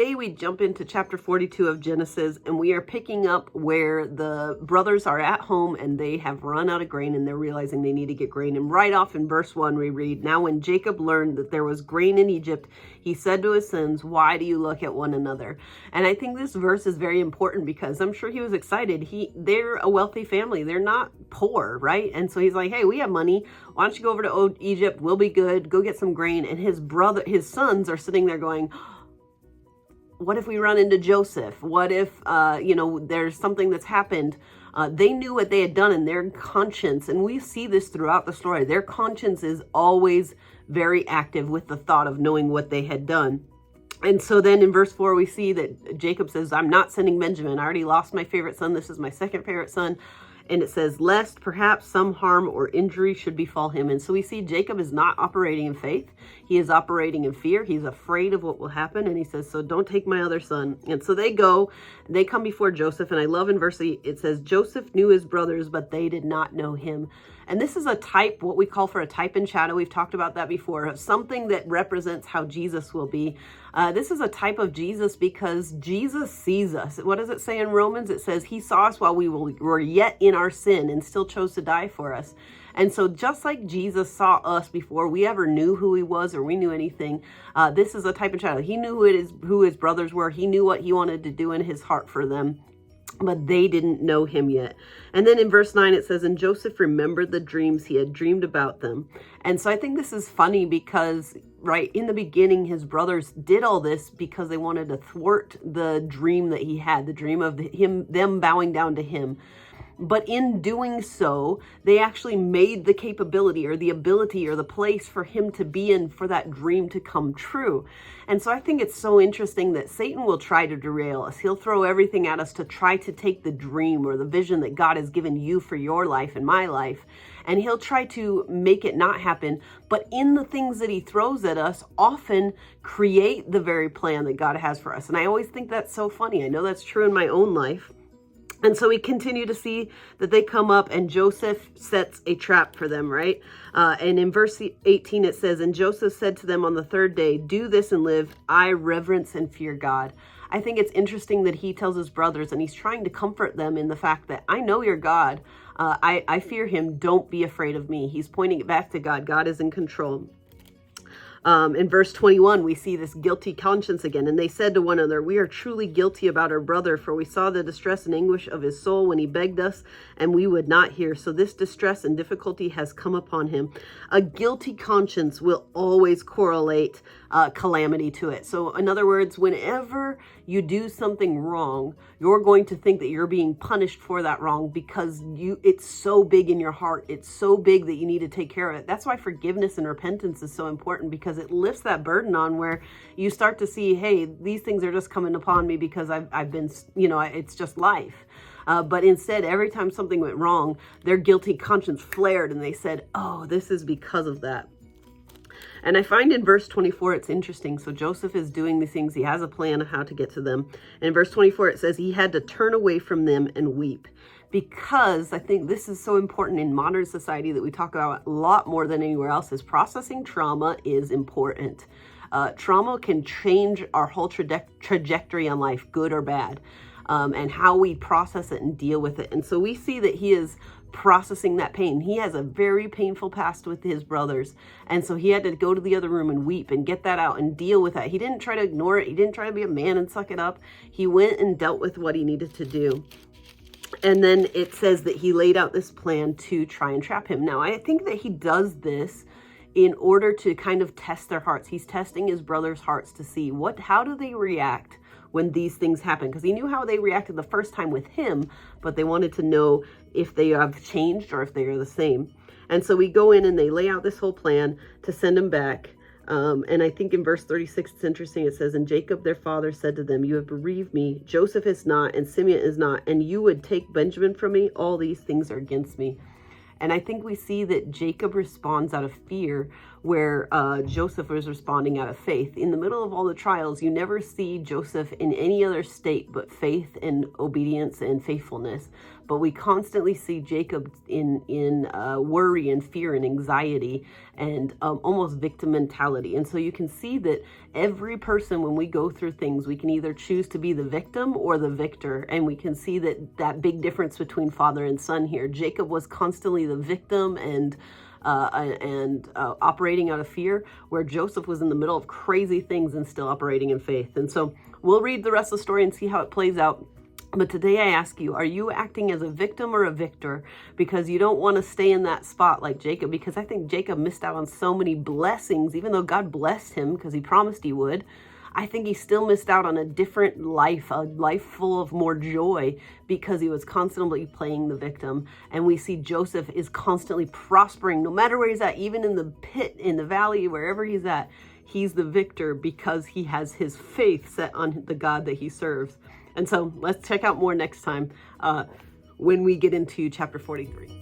today we jump into chapter 42 of Genesis, and we are picking up where the brothers are at home and they have run out of grain and they're realizing they need to get grain. And right off in verse 1 we read, "Now when Jacob learned that there was grain in Egypt, he said to his sons, 'Why do you look at one another?'" And I think this verse is very important because I'm sure he was excited. They're a wealthy family. They're not poor, right? And so he's like, "Hey, we have money. Why don't you go over to Egypt? We'll be good. Go get some grain." And his sons are sitting there going, what if we run into Joseph? What if, there's something that's happened? They knew what they had done, and their conscience, and we see this throughout the story, their conscience is always very active with the thought of knowing what they had done. And so then in verse 4, we see that Jacob says, "I'm not sending Benjamin. I already lost my favorite son. This is my second favorite son." And it says, "Lest perhaps some harm or injury should befall him." And so we see Jacob is not operating in faith. He is operating in fear. He's afraid of what will happen. And he says, "So don't take my other son." And so they come before Joseph. And I love in verse 8, it says, "Joseph knew his brothers, but they did not know him." And this is a type, what we call for a type and shadow. We've talked about that before, of something that represents how Jesus will be. This is a type of Jesus because Jesus sees us. What does it say in Romans? It says he saw us while we were yet in our sin and still chose to die for us. And so just like Jesus saw us before we ever knew who he was or we knew anything, this is a type and shadow. He knew who his brothers were. He knew what he wanted to do in his heart for them, but they didn't know him yet. And then in verse 9, it says, "And Joseph remembered the dreams he had dreamed about them." And so I think this is funny because right in the beginning, his brothers did all this because they wanted to thwart the dream that he had, the dream of them bowing down to him. But in doing so, they actually made the capability or the ability or the place for him to be in for that dream to come true. And so I think it's so interesting that Satan will try to derail us. He'll throw everything at us to try to take the dream or the vision that God has given you for your life and my life, and he'll try to make it not happen. But in the things that he throws at us, often create the very plan that God has for us. And I always think that's so funny. I know that's true in my own life. And so we continue to see that they come up and Joseph sets a trap for them, right? And in verse 18, it says, "And Joseph said to them on the third day, 'Do this and live. I reverence and fear God.'" I think it's interesting that he tells his brothers, and he's trying to comfort them in the fact that I know your God. I fear him. Don't be afraid of me. He's pointing it back to God. God is in control. In verse 21, we see this guilty conscience again. "And they said to one another, 'We are truly guilty about our brother, for we saw the distress and anguish of his soul when he begged us, and we would not hear. So this distress and difficulty has come upon him.'" A guilty conscience will always correlate calamity to it. So in other words, whenever you do something wrong, you're going to think that you're being punished for that wrong because it's so big in your heart. It's so big that you need to take care of it. That's why forgiveness and repentance is so important, because it lifts that burden on where you start to see, hey, these things are just coming upon me because I've been, it's just life. But instead, every time something went wrong, their guilty conscience flared and they said, "Oh, this is because of that." And I find in verse 24, it's interesting. So Joseph is doing these things. He has a plan of how to get to them. And in verse 24, it says he had to turn away from them and weep. Because I think this is so important in modern society that we talk about a lot more than anywhere else, is processing trauma is important. Trauma can change our whole trajectory on life, good or bad, and how we process it and deal with it. And so we see that he is processing that pain. He has a very painful past with his brothers. And so he had to go to the other room and weep and get that out and deal with that. He didn't try to ignore it. He didn't try to be a man and suck it up. He went and dealt with what he needed to do. And then it says that he laid out this plan to try and trap him. Now, I think that he does this in order to kind of test their hearts. He's testing his brothers' hearts to see how do they react when these things happen, because he knew how they reacted the first time with him, but they wanted to know if they have changed or if they are the same. And so we go in and they lay out this whole plan to send him back. And I think in verse 36, it's interesting. It says, "And Jacob, their father, said to them, 'You have bereaved me. Joseph is not, and Simeon is not, and you would take Benjamin from me. All these things are against me.'" And I think we see that Jacob responds out of fear, where Joseph was responding out of faith. In the middle of all the trials, you never see Joseph in any other state but faith and obedience and faithfulness. but we constantly see Jacob in worry and fear and anxiety and almost victim mentality. And so you can see that every person, when we go through things, we can either choose to be the victim or the victor. And we can see that big difference between father and son here. Jacob was constantly the victim and operating out of fear, where Joseph was in the middle of crazy things and still operating in faith. And so we'll read the rest of the story and see how it plays out. But today I ask you, are you acting as a victim or a victor? Because you don't want to stay in that spot like Jacob, because I think Jacob missed out on so many blessings, even though God blessed him because he promised he would. I think he still missed out on a different life, a life full of more joy, because he was constantly playing the victim. And we see Joseph is constantly prospering, no matter where he's at, even in the pit, in the valley, wherever he's at, he's the victor because he has his faith set on the God that he serves. And so let's check out more next time when we get into chapter 43.